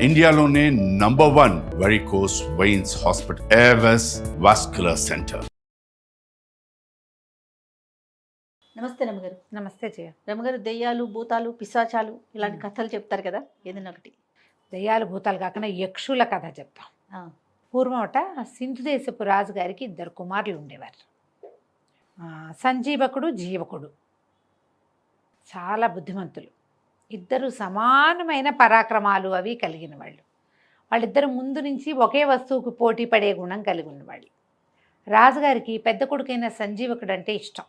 ఇండియాలోనే #1 varicose veins hospital, Avis vascular centre. నమస్తే రమగారు. నమస్తే జయ. రమగారు, దెయ్యాలు, భూతాలు, పిశాచాలు ఇలాంటి కథలు చెప్తారు కదా, ఏదైనా ఒకటి. దయ్యాలు భూతాలు కాకుండా యక్షుల కథ చెప్తాం. పూర్వమట సింధు దేశపు రాజుగారికి 2 కుమారులు ఉండేవారు. సంజీవకుడు, జీవకుడు. చాలా బుద్ధిమంతులు. ఇద్దరు సమానమైన పరాక్రమాలు అవి కలిగిన వాళ్ళు. వాళ్ళిద్దరు ముందు నుంచి ఒకే వస్తువుకు పోటీ పడే గుణం కలిగి ఉన్నవాళ్ళు. రాజుగారికి పెద్ద కొడుకైన సంజీవకుడు అంటే ఇష్టం.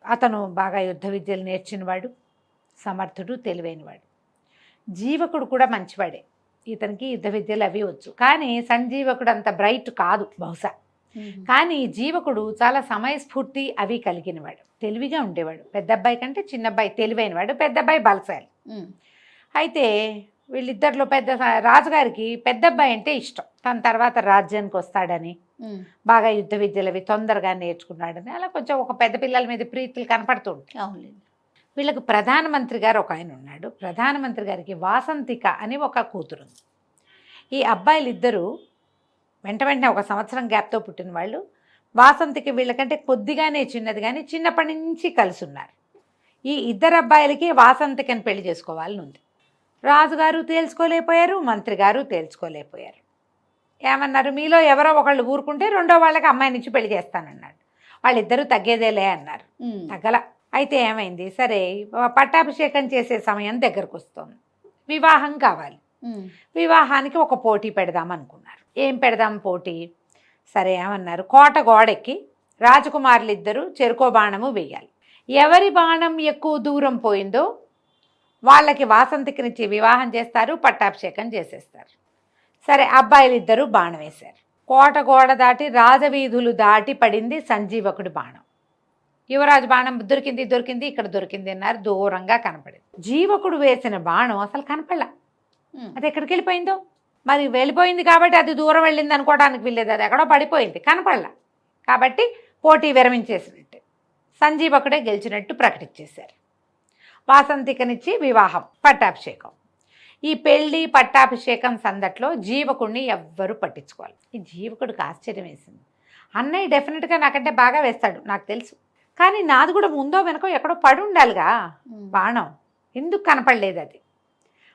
అతను బాగా యుద్ధ విద్యలు నేర్చినవాడు, సమర్థుడు, తెలివైనవాడు. జీవకుడు కూడా మంచివాడే. ఇతనికి యుద్ధ విద్యలు అవి వచ్చు. కానీ సంజీవకుడు అంత బ్రైట్ కాదు బహుశా. కానీ జీవకుడు చాలా సమయస్ఫూర్తి అవి కలిగినవాడు, తెలివిగా ఉండేవాడు. పెద్ద అబ్బాయి కంటే చిన్న అబ్బాయి తెలివైనవాడు, పెద్ద అబ్బాయి బలశాలి. అయితే వీళ్ళిద్దరిలో రాజుగారికి పెద్ద అబ్బాయి అంటే ఇష్టం. తన తర్వాత రాజ్యానికి వస్తాడని, బాగా యుద్ధ విద్యలు అవి తొందరగా నేర్చుకున్నాడని, అలా కొంచెం ఒక పెద్ద పిల్లల మీద ప్రీతులు కనపడుతూ ఉంటాయి. అవునండి. వీళ్ళకు ప్రధానమంత్రి గారు ఒక ఆయన ఉన్నాడు. ప్రధానమంత్రి గారికి వాసంతిక అని ఒక కూతురు ఉంది. ఈ అబ్బాయిలు ఇద్దరు వెంటనే 1 సంవత్సరం గ్యాప్తో పుట్టిన వాళ్ళు. వాసంతిక వీళ్ళకంటే కొద్దిగానే చిన్నది, కానీ చిన్నప్పటి నుంచి కలిసి ఉన్నారు. ఈ 2 అబ్బాయిలకి వాసంతికని పెళ్లి చేసుకోవాలని ఉంది. రాజుగారు తేల్చుకోలేకపోయారు, మంత్రి గారు తేల్చుకోలేకపోయారు. ఏమన్నారు, మీలో ఎవరో ఒకళ్ళు ఊరుకుంటే రెండో వాళ్ళకి అమ్మాయి నుంచి పెళ్లి చేస్తానన్నాడు. వాళ్ళిద్దరూ తగ్గేదేలే అన్నారు. తగ్గల. అయితే ఏమైంది, సరే పట్టాభిషేకం చేసే సమయం దగ్గరకు వస్తుంది, వివాహం కావాలి. వివాహానికి ఒక పోటీ పెడదాం అనుకున్నారు. ఏం పెడదాం పోటీ? సరే ఏమన్నారు, కోట గోడెక్కి రాజకుమారులు ఇద్దరు చెరుకో బాణము వేయాలి. ఎవరి బాణం ఎక్కువ దూరం పోయిందో వాళ్ళకి వాసంతికనిచ్చి వివాహం చేస్తారు, పట్టాభిషేకం చేసేస్తారు. సరే అబ్బాయిలు ఇద్దరు బాణం వేశారు. కోట గోడ దాటి రాజవీధులు దాటి పడింది సంజీవకుడి బాణం. యువరాజు బాణం దొరికింది, ఇక్కడ దొరికింది అన్నారు. దూరంగా కనపడింది. జీవకుడు వేసిన బాణం అసలు కనపడలా. అది ఎక్కడికి వెళ్ళిపోయిందో. మరి వెళ్ళిపోయింది కాబట్టి అది దూరం వెళ్ళింది అనుకోవడానికి వీల్లేదు. అది ఎక్కడో పడిపోయింది, కనపడలా. కాబట్టి పోటీ విరమించేసినట్టు, సంజీవకుడే గెలిచినట్టు ప్రకటించేశారు. వాసంతికనిచ్చి వివాహం, పట్టాభిషేకం. ఈ పెళ్ళి పట్టాభిషేకం సందట్లో జీవకుడిని ఎవ్వరూ పట్టించుకోవాలి. ఈ జీవకుడికి ఆశ్చర్యం వేసింది. అన్నయ్య డెఫినెట్గా నాకంటే బాగా వేస్తాడు, నాకు తెలుసు. కానీ నాది కూడా ముందో వెనకో ఎక్కడో పడి ఉండాలిగా బాణం, ఎందుకు కనపడలేదు అది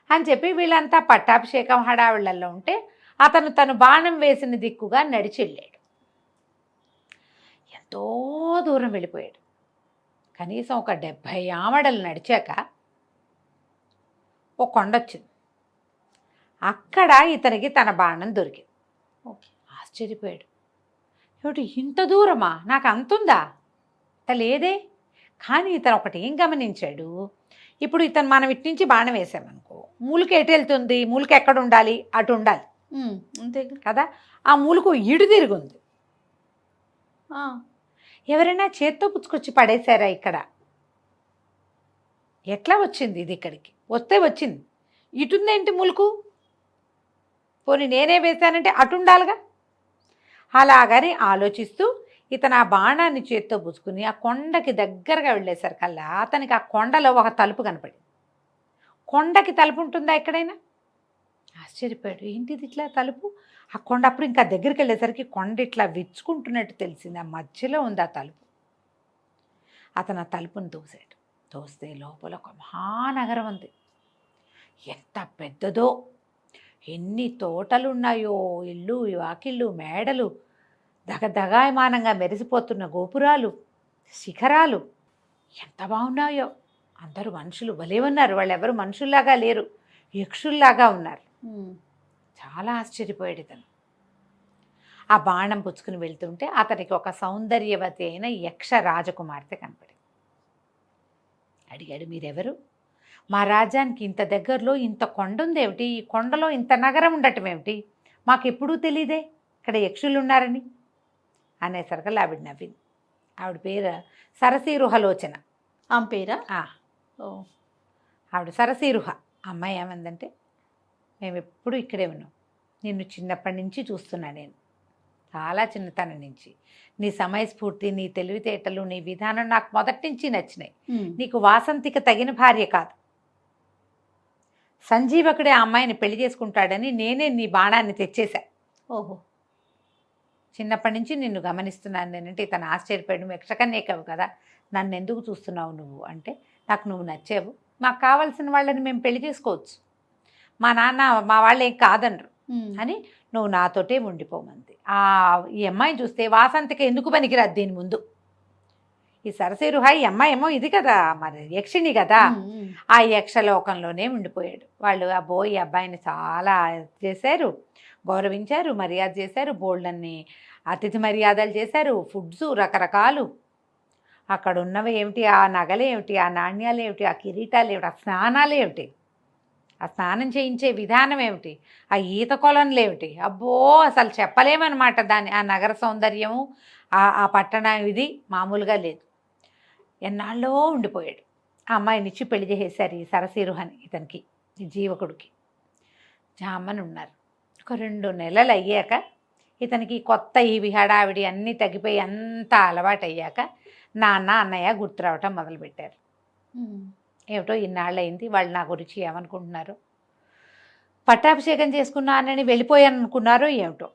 అని చెప్పి వీళ్ళంతా పట్టాభిషేకం హడావిళ్లలో ఉంటే అతను తను బాణం వేసిన దిక్కుగా నడిచి వెళ్ళాడు. ఎంతో దూరం వెళ్ళిపోయాడు. కనీసం ఒక 70 ఆమడలు నడిచాక ఒక కొండ వచ్చింది. అక్కడ ఇతనికి తన బాణం దొరికింది. ఆశ్చర్యపోయాడు. ఏమిటి ఇంత దూరమా, నాకు అంతుందా? లేదే. కానీ ఇతను ఒకటి ఏం గమనించాడు, ఇప్పుడు ఇతను మనం ఇటు నుంచి బాణం వేసామనుకో, మూలిక ఎటు వెళ్తుంది, మూలిక ఎక్కడ ఉండాలి, అటు ఉండాలి అంతే కదా. ఆ మూలుకు ఇడు తిరుగుంది. ఎవరైనా చేత్తో పుచ్చుకొచ్చి పడేశారా ఇక్కడ? ఎట్లా వచ్చింది ఇది ఇక్కడికి? వస్తే వచ్చింది, ఇటుందేంటి మూలుకు? పోనీ నేనే వేశానంటే అటు ఉండాలిగా. అలాగని ఆలోచిస్తూ ఇతను ఆ బాణాన్ని చేత్తో పుచ్చుకుని ఆ కొండకి దగ్గరగా వెళ్ళేసరికల్లా అతనికి ఆ కొండలో ఒక తలుపు కనపడింది. కొండకి తలుపు ఉంటుందా ఎక్కడైనా? ఆశ్చర్యపోయాడు. ఏంటిది ఇట్లా తలుపు? ఆ కొండ అప్పుడు ఇంకా దగ్గరికి వెళ్ళేసరికి కొండ ఇట్లా విచ్చుకుంటున్నట్టు తెలిసింది. ఆ మధ్యలో ఉంది ఆ తలుపు. అతను ఆ తలుపుని తోసాడు. తోస్తే లోపల ఒక మహానగరం ఉంది. ఎంత పెద్దదో, ఎన్ని తోటలు ఉన్నాయో, ఇల్లు, వాకిళ్ళు, మేడలు, దగదగాయమానంగా మెరిసిపోతున్న గోపురాలు, శిఖరాలు ఎంత బాగున్నాయో. అందరూ మనుషులు భలే ఉన్నారు. వాళ్ళు ఎవరు మనుషుల్లాగా లేరు, యక్షుల్లాగా ఉన్నారు. చాలా ఆశ్చర్యపోయాడు ఇతను. ఆ బాణం పుచ్చుకుని వెళ్తుంటే అతనికి ఒక సౌందర్యవతి అయిన యక్ష రాజకుమార్తె కనపడింది. అడిగాడు, మీరెవరు? మా రాజ్యానికి ఇంత దగ్గరలో ఇంత కొండ ఉందేమిటి, ఈ కొండలో ఇంత నగరం ఉండటం ఏమిటి, మాకు ఎప్పుడూ తెలీదే ఇక్కడ యక్షులు ఉన్నారని అనేసరికి ఆవిడ నవ్వింది. ఆవిడ పేరు సరసీరుహలోచన. ఆమె పేరా? ఆవిడ సరసీరుహ. అమ్మాయి ఏమందంటే, మేము ఎప్పుడు ఇక్కడే ఉన్నాం, నిన్ను చిన్నప్పటి నుంచి చూస్తున్నా నేను, చాలా చిన్నతనం నుంచి. నీ సమయస్ఫూర్తి, నీ తెలివితేటలు, నీ విధానం నాకు మొదటి నుంచి నచ్చినాయి. నీకు వాసంతిక తగిన భార్య కాదు, సంజీవకుడే ఆ అమ్మాయిని పెళ్లి చేసుకుంటాడని నేనే నీ బాణాన్ని తెచ్చేశా. ఓహో. చిన్నప్పటి నుంచి నిన్ను గమనిస్తున్నాను నేనంటే ఇతను ఆశ్చర్యపోయాడు. నువ్వు యక్షకన్యకవు కదా, నన్ను ఎందుకు చూస్తున్నావు నువ్వు అంటే, నాకు నువ్వు నచ్చావు, మాకు కావాల్సిన వాళ్ళని మేము పెళ్లి చేసుకోవచ్చు, మా నాన్న మా వాళ్ళు ఏం కాదనరు అని నువ్వు నాతోటే ఉండిపోమంది. ఈ అమ్మాయిని చూస్తే వాసంతికి ఎందుకు పనికిరాదు దీని ముందు. ఈ సరసిరుహాయి ఈ అమ్మాయి ఏమో ఇది కదా, మరి యక్షిణి కదా, ఆ యక్షలోకంలోనే ఉండిపోయాడు. వాళ్ళు అబ్బో ఈ అబ్బాయిని చాలా చేశారు, గౌరవించారు, మర్యాద చేశారు, బోల్డన్ని అతిథి మర్యాదలు చేశారు, ఫుడ్స్ రకరకాలు. అక్కడ ఉన్నవి ఏమిటి, ఆ నగలు ఏమిటి, ఆ నాణ్యాలు ఏమిటి, ఆ కిరీటాలు ఏమిటి, ఆ స్నానాలు ఏమిటి, ఆ స్నానం చేయించే విధానం ఏమిటి, ఆ ఈత కొలనులు ఏమిటి, అబ్బో అసలు చెప్పలేమన్నమాట. దాన్ని ఆ నగర సౌందర్యము, ఆ పట్టణ ఇది మామూలుగా లేదు. ఎన్నాళ్ళో ఉండిపోయాడు. ఆ అమ్మాయినిచ్చి పెళ్లి చేసేశారు ఈ సరసిరుహని ఇతనికి, ఈ జీవకుడికి. జామని ఉన్నారు. ఒక 2 నెలలు అయ్యాక ఇతనికి కొత్త ఈ హడావిడి అన్నీ తగ్గిపోయి అంతా అలవాటు అయ్యాక నాన్న అన్నయ్య గుర్తు రావటం మొదలుపెట్టారు. ఏమిటో ఇన్నాళ్ళు అయింది, వాళ్ళు నా గురించి ఏమనుకుంటున్నారు, పట్టాభిషేకం చేసుకున్నానని వెళ్ళిపోయాను అనుకున్నారో ఏమిటో.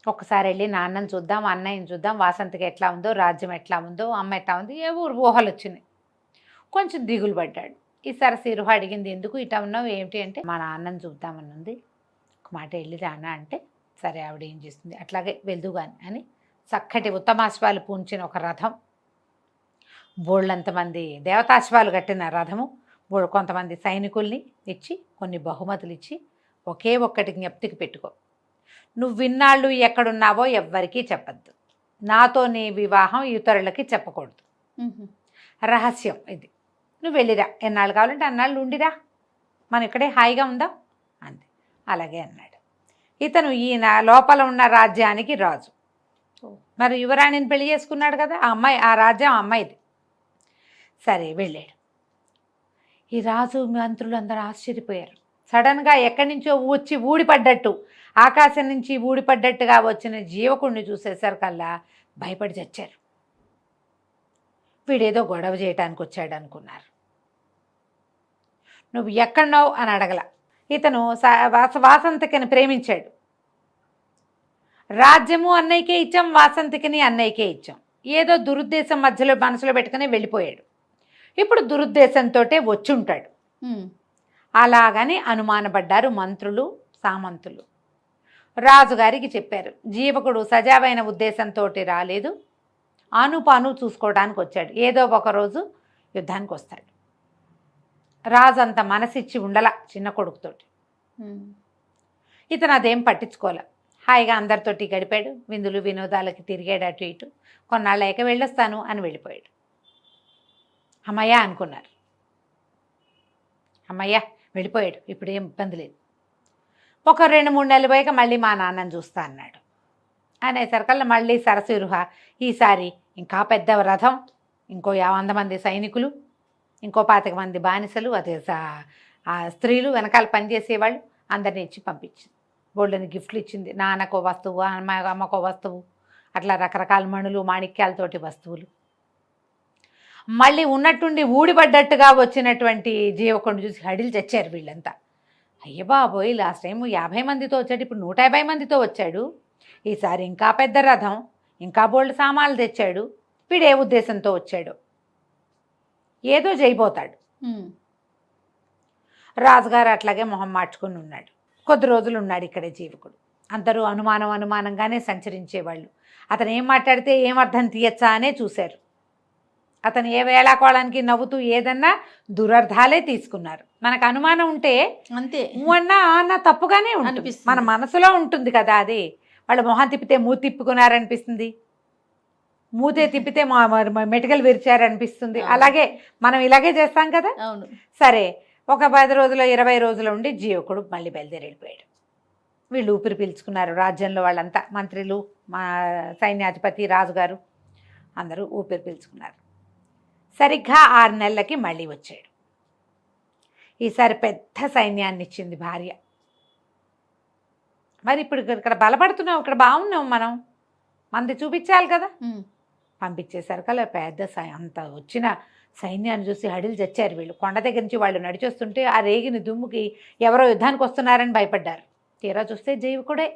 ఒక్కసారి వెళ్ళి నాన్నని చూద్దాం, అన్నయ్యని చూద్దాం, వాసంతికి ఎట్లా ఉందో, రాజ్యం ఎట్లా ఉందో, అమ్మ ఎట్లా ఉంది, ఏ ఊహలు వచ్చినాయి. కొంచెం దిగులు పడ్డాడు. ఈ సరసిరుహ అడిగింది, ఎందుకు ఇట్లా ఉన్నావు ఏమిటి అంటే, మా నాన్నని చూద్దామని ఉంది, ఒక మాట వెళ్ళి రానా అంటే, సరే ఆవిడ ఏం చేస్తుంది, అట్లాగే వెళ్దు కానీ అని చక్కటి ఉత్తమాశ్వాలు పూంచిన ఒక రథం, బోళ్ళంతమంది దేవతాశ్వాలు కట్టిన రథము, కొంతమంది సైనికుల్ని ఇచ్చి కొన్ని బహుమతులు ఇచ్చి, ఒకే ఒక్కటి జ్ఞప్తికి పెట్టుకో, నువ్వు విన్నాళ్ళు ఎక్కడున్నావో ఎవ్వరికీ చెప్పద్దు, నాతో నీ వివాహం ఇతరులకి చెప్పకూడదు, రహస్యం ఇది, నువ్వు వెళ్ళిరా, ఎన్నాళ్ళు కావాలంటే అన్నాళ్ళు ఉండిరా, మనం ఇక్కడే హాయిగా ఉందాం అంది. అలాగే అన్నాడు. ఇతను ఈయన లోపల ఉన్న రాజ్యానికి రాజు. మరి యువరాణిని పెళ్లి చేసుకున్నాడు కదా, ఆ అమ్మాయి, ఆ రాజ్యం అమ్మాయిది. సరే వెళ్ళాడు. ఈ రాజు మంత్రులు అందరూ ఆశ్చర్యపోయారు. సడన్గా ఎక్కడి నుంచో వచ్చి ఊడిపడ్డట్టు, ఆకాశం నుంచి ఊడిపడ్డట్టుగా వచ్చిన జీవకుడిని చూసేసరికల్లా భయపడి చచ్చారు. వీడేదో గొడవ చేయడానికి వచ్చాడు అనుకున్నారు. నువ్వు ఎక్కడున్నావు అని అడగల. ఇతను వాసంతికని ప్రేమించాడు. రాజ్యము అన్నయ్యకే ఇచ్చాం, వాసంతికని అన్నయ్యకే ఇచ్చాం. ఏదో దురుద్దేశం మధ్యలో మనసులో పెట్టుకుని వెళ్ళిపోయాడు. ఇప్పుడు దురుద్దేశంతో వచ్చుంటాడు. అలాగని అనుమానపడ్డారు మంత్రులు, సామంతులు. రాజుగారికి చెప్పారు, జీవకుడు సజావైన ఉద్దేశంతో రాలేదు, ఆనుపాను చూసుకోవడానికి వచ్చాడు, ఏదో ఒకరోజు యుద్ధానికి వస్తాడు. రాజు అంత మనసిచ్చి ఉండలా చిన్న కొడుకుతోటి. ఇతను అదేం పట్టించుకోలే, హాయిగా అందరితోటి గడిపాడు, విందులు వినోదాలకి తిరిగాడు, అటు ఇటు. కొన్నాళ్ళక వెళ్ళొస్తాను అని వెళ్ళిపోయాడు. అమ్మయ్య అనుకున్నారు, అమ్మయ్య వెళ్ళిపోయాడు, ఇప్పుడు ఏం ఇబ్బంది లేదు. ఒక 2-3 నెలలు పోయాక మళ్ళీ మా నాన్నని చూస్తా అన్నాడు. అనేసరికల్లా మళ్ళీ సరసిరుహ ఈసారి ఇంకా పెద్ద రథం, ఇంకో 50 మంది సైనికులు, ఇంకో 25 మంది బానిసలు, అదే ఆ స్త్రీలు వెనకాల పనిచేసేవాళ్ళు అందరిని ఇచ్చి పంపించింది. బోల్డని గిఫ్ట్లు ఇచ్చింది. నాన్నకో వస్తువు, అమ్మకో వస్తువు, అట్లా రకరకాల మణులు మాణిక్యాలతోటి వస్తువులు. మళ్ళీ ఉన్నట్టుండి ఊడిపడ్డట్టుగా వచ్చినటువంటి జీవకుడిని చూసి హడిలు చచ్చారు వీళ్ళంతా. అయ్య బాబోయ్, లాస్ట్ టైం 50 మందితో వచ్చాడు, ఇప్పుడు 150 మందితో వచ్చాడు, ఈసారి ఇంకా పెద్ద రథం, ఇంకా బోల్డ్ సామాన్లు తెచ్చాడు, వీడు ఏ ఉద్దేశంతో వచ్చాడు, ఏదో చేయబోతాడు. రాజుగారు అట్లాగే మొహం మార్చుకుని ఉన్నాడు. కొద్ది రోజులు ఉన్నాడు ఇక్కడే జీవకుడు. అందరూ అనుమానంగానే సంచరించేవాళ్ళు. అతను ఏం మాట్లాడితే ఏం అర్థం తీయచ్చా అనే చూశారు. అతను ఏ వేళాకోళానికి నవ్వుతూ ఏదన్నా దురర్థాలే తీసుకున్నారు. మనకు అనుమానం ఉంటే అంతే, అన్న తప్పుగానే ఉంటుంది, మన మనసులో ఉంటుంది కదా. అది వాళ్ళు మొహం తిప్పితే మూతి తిప్పుకున్నారనిపిస్తుంది, మూతే తిప్పితే మెటికలు విరిచారనిపిస్తుంది. అలాగే మనం ఇలాగే చేస్తాం కదా. అవును. సరే, ఒక 10 రోజులు 20 రోజులు ఉండి జీవకుడు మళ్ళీ బయలుదేరి వెళ్ళిపోయాడు. వీళ్ళు ఊపిరి పీల్చుకున్నారు. రాజ్యంలో వాళ్ళంతా, మంత్రులు, మా సైన్యాధిపతి, రాజుగారు అందరూ ఊపిరి పీల్చుకున్నారు. సరిగ్గా 6 నెలలకి మళ్ళీ వచ్చాడు. ఈసారి పెద్ద సైన్యాన్ని ఇచ్చింది భార్య. మరి ఇప్పుడు ఇక్కడ బలపడుతున్నాం, ఇక్కడ బాగున్నాం, మనం మంది చూపించాలి కదా. పంపించేసరికల్లా పెద్ద అంత వచ్చిన సైన్యాన్ని చూసి హడిలు చచ్చారు వీళ్ళు. కొండ దగ్గర నుంచి వాళ్ళు నడిచొస్తుంటే ఆ రేగిన దుమ్ముకి ఎవరో యుద్ధానికి వస్తున్నారని భయపడ్డారు. తీరా చూస్తే జీవకుడే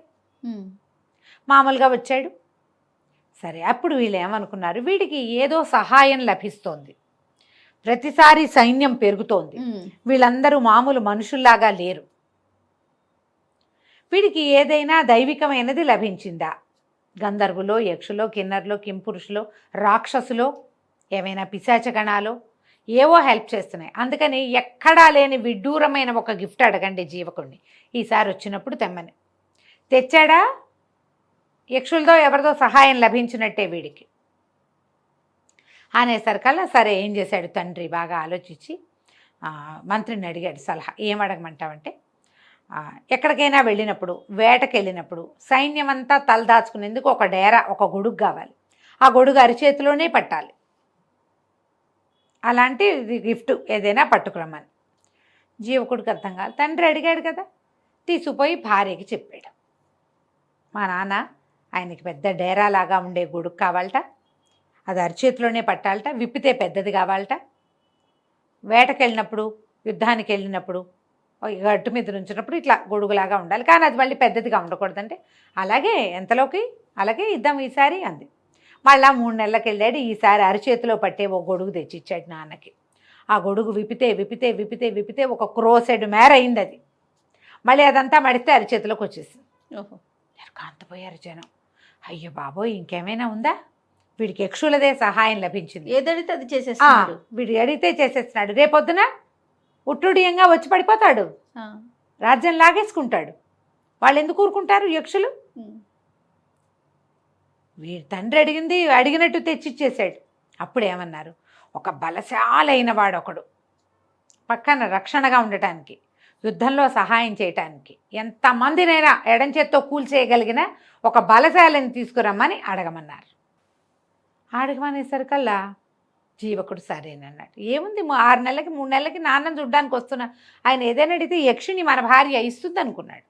మామూలుగా వచ్చాడు. సరే, అప్పుడు వీళ్ళు ఏమనుకున్నారు, వీడికి ఏదో సహాయం లభిస్తోంది, ప్రతిసారి సైన్యం పెరుగుతోంది, వీళ్ళందరూ మామూలు మనుషుల్లాగా లేరు, వీడికి ఏదైనా దైవికమైనది లభించిందా, గంధర్వులో, యక్షులో, కిన్నర్లో, కింపురుషులో, రాక్షసులో, ఏమైనా పిశాచగణాలో ఏవో హెల్ప్ చేస్తున్నాయి. అందుకని ఎక్కడా లేని విడ్డూరమైన ఒక గిఫ్ట్ అడగండి జీవకుడిని, ఈసారి వచ్చినప్పుడు తెమ్మని. తెచ్చాడా, యక్షులతో ఎవరితో సహాయం లభించినట్టే వీడికి అనేసరికల్లా సరే ఏం చేశాడు తండ్రి, బాగా ఆలోచించి మంత్రిని అడిగాడు సలహా. ఏం అడగమంటావంటే, ఎక్కడికైనా వెళ్ళినప్పుడు, వేటకి వెళ్ళినప్పుడు సైన్యం అంతా తలదాచుకునేందుకు ఒక డేరా, ఒక గొడుగు కావాలి, ఆ గొడుగు అరిచేతిలోనే పట్టాలి, అలాంటి గిఫ్ట్ ఏదైనా పట్టుకురమ్మని. జీవకుడికి అర్థం కాదు, తండ్రి అడిగాడు కదా, తీసుకుపోయి భార్యకి చెప్పాడు. మా నాన్న ఆయనకి పెద్ద డేరాలాగా ఉండే గొడుగు కావాలట, అది అరిచేతిలోనే పట్టాలట, విప్పితే పెద్దది కావాలట, వేటకి వెళ్ళినప్పుడు, యుద్ధానికి వెళ్ళినప్పుడు, గట్టు మీద నుంచినప్పుడు ఇట్లా గొడుగులాగా ఉండాలి, కానీ అది మళ్ళీ పెద్దదిగా ఉండకూడదంటే అలాగే ఎంతలోకి అలాగే ఇద్దాం ఈసారి అంది. మళ్ళా 3 నెలలకు వెళ్ళాడు. ఈసారి అరిచేతిలో పట్టే ఒక గొడుగు తెచ్చిచ్చాడు నాన్నకి. ఆ గొడుగు విప్పితే విప్పితే విప్పితే విప్పితే ఒక క్రోసెడ్ మేర అయింది అది. మళ్ళీ అదంతా మడితే అరిచేతిలోకి వచ్చేసింది. ఓహో, కాంతపోయారు జనం. అయ్యో బాబోయ్, ఇంకేమైనా ఉందా, వీడికి యక్షులదే సహాయం లభించింది, ఏదడితే అది చేసేస్తున్నాడు, వీడు అడిగితే చేసేస్తున్నాడు, రేపొద్దున ఉట్టుడియంగా వచ్చి పడిపోతాడు, రాజ్యం లాగేసుకుంటాడు, వాళ్ళు ఎందుకు ఊరుకుంటారు యక్షులు. వీడి తండ్రి అడిగినట్టు తెచ్చిచ్చేసాడు. అప్పుడు ఏమన్నారు, ఒక బలశాలైన వాడొకడు పక్కన రక్షణగా ఉండటానికి, యుద్ధంలో సహాయం చేయటానికి, ఎంతమందినైనా ఎడం చేత్తో కూల్చేయగలిగిన ఒక బలశాలని తీసుకురమ్మని అడగమన్నారు. అడగమనేసరికల్లా జీవకుడు సరేనన్నాడు. ఏముంది, 6 నెలలకి 3 నెలలకి నాన్నని చూడ్డానికి వస్తున్నా, ఆయన ఏదైనా అడిగితే యక్షిని మన భార్య ఇస్తుంది అనుకున్నాడు.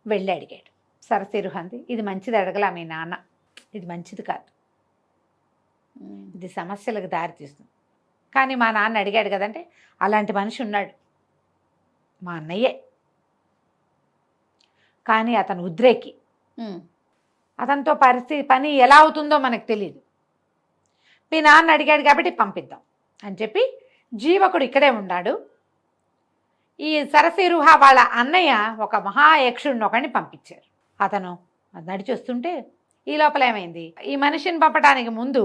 వెళ్ళి అడిగాడు. సరసిరుహంది, ఇది మంచిది అడగలా మీ నాన్న, ఇది మంచిది కాదు, ఇది సమస్యలకు దారితీస్తుంది, కానీ మా నాన్న అడిగాడు కదంటే, అలాంటి మనిషి ఉన్నాడు, మా అన్నయ్యే, కానీ అతను ఉద్రేకి, అతనితో పని ఎలా అవుతుందో మనకు తెలియదు, మీ నాన్న అడిగాడు కాబట్టి పంపిద్దాం అని చెప్పి జీవకుడు ఇక్కడే ఉన్నాడు. ఈ సరసిరుహ వాళ్ళ అన్నయ్య ఒక మహాయక్షుడిని ఒకడిని పంపించారు. అతను నడిచొస్తుంటే ఈ లోపల ఏమైంది, ఈ మనిషిని పంపడానికి ముందు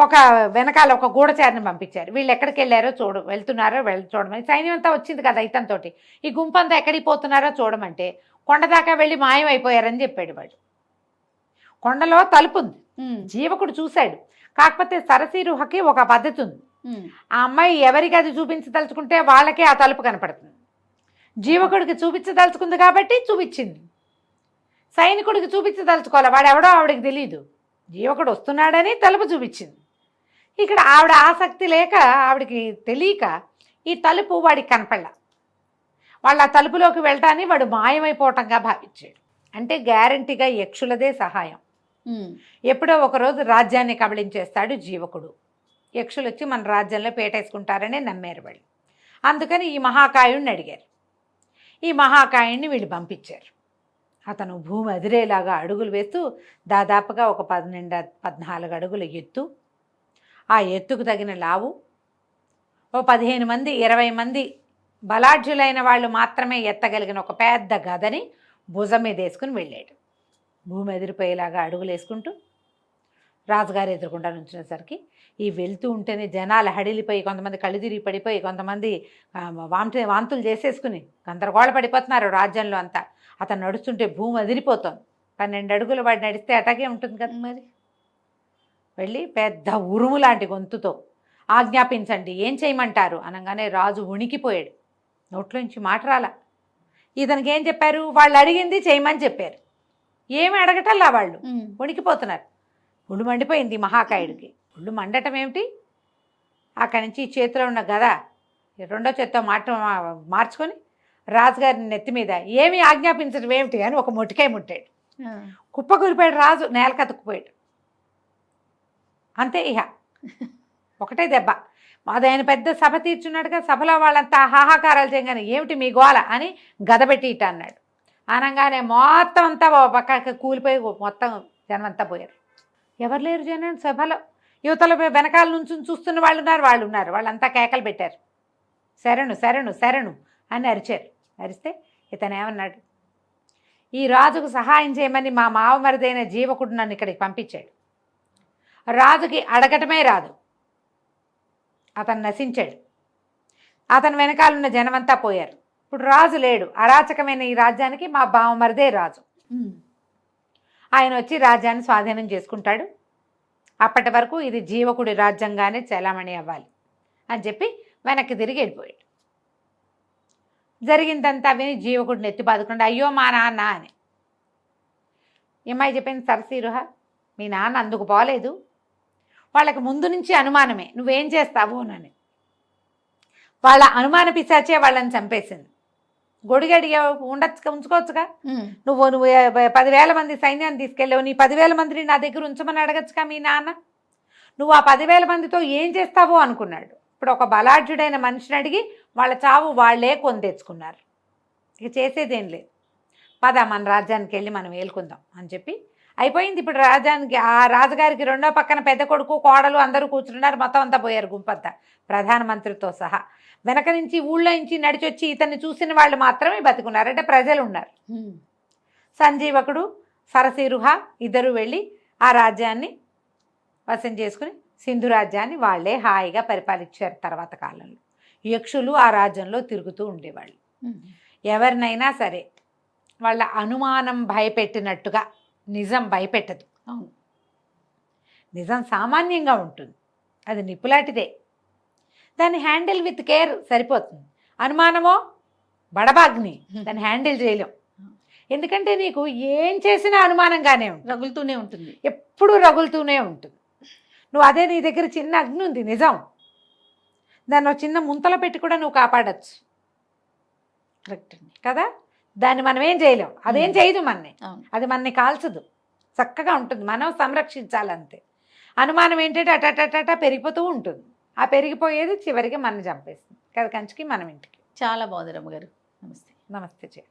ఒక వెనకాల ఒక గూఢచారిని పంపించారు. వీళ్ళు ఎక్కడికి వెళ్ళారో వెళ్తున్నారో చూడమని. సైన్యం అంతా వచ్చింది కదా ఇతనితోటి, ఈ గుంపంతా ఎక్కడికి పోతున్నారో చూడమంటే కొండ దాకా వెళ్ళి మాయమైపోయారని చెప్పాడు వాడు. కొండలో తలుపు ఉంది, జీవకుడు చూశాడు. కాకపోతే సరసిరుహకి ఒక పద్ధతి ఉంది, ఆ అమ్మాయి ఎవరికి అది చూపించదలుచుకుంటే వాళ్ళకే ఆ తలుపు కనపడుతుంది. జీవకుడికి చూపించదలుచుకుంది కాబట్టి చూపించింది, సైనికుడికి చూపించదలుచుకోవాలి, వాడు ఎవడో ఆవిడకి తెలియదు, జీవకుడు వస్తున్నాడని తలుపు చూపించింది. ఇక్కడ ఆవిడ ఆసక్తి లేక, ఆవిడకి తెలియక ఈ తలుపు వాడికి కనపడలా. వాళ్ళు ఆ తలుపులోకి వెళ్ళటాన్ని వాడు మాయమైపోవటంగా భావించాడు. అంటే గ్యారంటీగా యక్షులదే సహాయం. ఎప్పుడో ఒకరోజు రాజ్యాన్ని కబళించేస్తాడు జీవకుడు. యక్షులు వచ్చి మన రాజ్యంలో పేటేసుకుంటారని నమ్మారు వాళ్ళు. అందుకని ఈ మహాకాయుడిని అడిగారు. ఈ మహాకాయుడిని వీళ్ళు పంపించారు. అతను భూమి అదిరేలాగా అడుగులు వేస్తూ దాదాపుగా ఒక 14 అడుగుల ఎత్తు, ఆ ఎత్తుకు తగిన లావు, ఓ 15 మంది 20 మంది బలాఢ్యులైన వాళ్ళు మాత్రమే ఎత్తగలిగిన ఒక పెద్ద గదని భుజం మీద వేసుకుని వెళ్ళాడు. భూమి ఎదిరిపోయేలాగా అడుగులు వేసుకుంటూ రాజుగారు ఎదురుకుండా నుంచినసరికి ఈ వెళ్తూ ఉంటేనే జనాలు హడిలిపోయి, కొంతమంది కళ్ళు తిరిగి పడిపోయి, కొంతమంది వాంతులు చేసేసుకుని గందరగోళ పడిపోతున్నారు రాజ్యంలో అంతా. అతను నడుస్తుంటే భూమి అదిరిపోతుంది. 12 అడుగులు వాడు నడిస్తే అటాగే ఉంటుంది కదా. మరి వెళ్ళి పెద్ద ఉరుము లాంటి గొంతుతో ఆజ్ఞాపించండి, ఏం చేయమంటారు అనగానే రాజు వణికిపోయాడు. నోట్లోంచి మాట రాల. ఇతనికి ఏం చెప్పారు, వాళ్ళు అడిగింది చేయమని చెప్పారు, ఏమి అడగటల్లా వాళ్ళు వణికిపోతున్నారు. ఒళ్ళు మండిపోయింది మహాకాయుడికి. ఒళ్ళు మండటం ఏమిటి, అక్కడి నుంచి చేతిలో ఉన్న గద రెండో చేత్తో మార్చుకొని రాజుగారిని నెత్తి మీద ఏమి ఆజ్ఞాపించడం ఏమిటి అని ఒక మొట్టికాయ ముట్టాడు. కుప్పకూలిపోయాడు రాజు, నేల కతుక్కుపోయాడు. అంతే. ఇహ ఒకటే దెబ్బ. అది ఆయన పెద్ద సభ తీర్చున్నాడుగా, సభలో వాళ్ళంతా హాహాకారాలు చేయగానే ఏమిటి మీ గోల అని గదబెట్టి ఇట అన్నాడు. అనగానే మొత్తం అంతా పక్కకి కూలిపోయి మొత్తం జనం అంతా పోయారు. ఎవరు లేరు జనం సభలో. యువతల వెనకాల నుంచి చూస్తున్న వాళ్ళు ఉన్నారు. వాళ్ళంతా కేకలు పెట్టారు, శరణు శరణు శరణు అని అరిచారు. అరిస్తే ఇతను ఏమన్నాడు, ఈ రాజుకు సహాయం చేయమని మా మావమరిదైన జీవకుడు నన్ను ఇక్కడికి పంపించాడు. రాజుకి అడగటమే రాదు, అతను నశించాడు. అతని వెనకాలన్న జనమంతా పోయారు. ఇప్పుడు రాజు లేడు. అరాచకమైన ఈ రాజ్యానికి మా బావమరిదే రాజు. ఆయన వచ్చి రాజ్యాన్ని స్వాధీనం చేసుకుంటాడు. అప్పటి వరకు ఇది జీవకుడి రాజ్యంగానే చలామణి అవ్వాలి అని చెప్పి వెనక్కి తిరిగి వెళ్ళిపోయాడు. జరిగిందంతా విని జీవకుడిని ఎత్తి బాదుకుండా అయ్యో మా నాన్న అని. ఏమై చెప్పింది సరసీరుహ, మీ నాన్న అందుకు పోలేదు, వాళ్ళకి ముందు నుంచి అనుమానమే నువ్వేం చేస్తావు అని. వాళ్ళ అనుమాన పిశాచే వాళ్ళని చంపేసింది. గొడిగడిగా ఉంచుకోవచ్చుగా. నువ్వు 10,000 మంది సైన్యాన్ని తీసుకెళ్ళావు, నీ 10,000 మందిని నా దగ్గర ఉంచమని అడగచ్చుగా మీ నాన్న. నువ్వు ఆ 10,000 మందితో ఏం చేస్తావో అనుకున్నాడు. ఇప్పుడు ఒక బలాఢ్యుడైన మనిషిని అడిగి వాళ్ళ చావు వాళ్లే కొని తెచ్చుకున్నారు. ఇక చేసేదేం లేదు, పద మన రాజ్యానికి వెళ్ళి మనం ఏలుకుందాం అని చెప్పి అయిపోయింది. ఇప్పుడు రాజ్యానికి ఆ రాజుగారికి రెండో పక్కన పెద్ద కొడుకు కోడలు అందరూ కూర్చున్నారు. మొత్తం అంతా పోయారు గుంపంతా, ప్రధానమంత్రితో సహా. వెనక నుంచి ఊళ్ళో నుంచి నడిచొచ్చి ఇతన్ని చూసిన వాళ్ళు మాత్రమే బతికున్నారు, అంటే ప్రజలు ఉన్నారు. సంజీవకుడు సరసీరుహ ఇద్దరు వెళ్ళి ఆ రాజ్యాన్ని వశం చేసుకుని సింధు రాజ్యాన్ని వాళ్ళే హాయిగా పరిపాలించారు. తర్వాత కాలంలో యక్షులు ఆ రాజ్యంలో తిరుగుతూ ఉండేవాళ్ళు. ఎవరినైనా సరే వాళ్ళ అనుమానం భయపెట్టినట్టుగా నిజం భయపెట్టదు. అవును, నిజం సామాన్యంగా ఉంటుంది, అది నిప్పులాంటిదే. దాన్ని హ్యాండిల్ విత్ కేర్ సరిపోతుంది. అనుమానమో బడబాగ్ని, దాన్ని హ్యాండిల్ చేయలేం. ఎందుకంటే నీకు ఏం చేసినా అనుమానంగానే ఉంటుంది, రగులుతూనే ఉంటుంది, ఎప్పుడూ రగులుతూనే ఉంటుంది. నువ్వు అదే నీ దగ్గర చిన్న అగ్ని ఉంది నిజం, దాన్ని ఒక చిన్న ముంతలో పెట్టి కూడా నువ్వు కాపాడచ్చు. కరెక్ట్ అండి కదా, దాన్ని మనం ఏం చేయలేం, అదేం చేయదు మనని, అది మనని కాల్చదు, చక్కగా ఉంటుంది. మనం సంరక్షించాలంతే. అనుమానం ఏంటంటే అటటట పెరిగిపోతూ ఉంటుంది. ఆ పెరిగిపోయేది చివరికి మనం చంపేస్తుంది కదా, కంచికి మనం ఇంటికి. చాలా బాగుంది రమ్మగారు. నమస్తే. నమస్తే.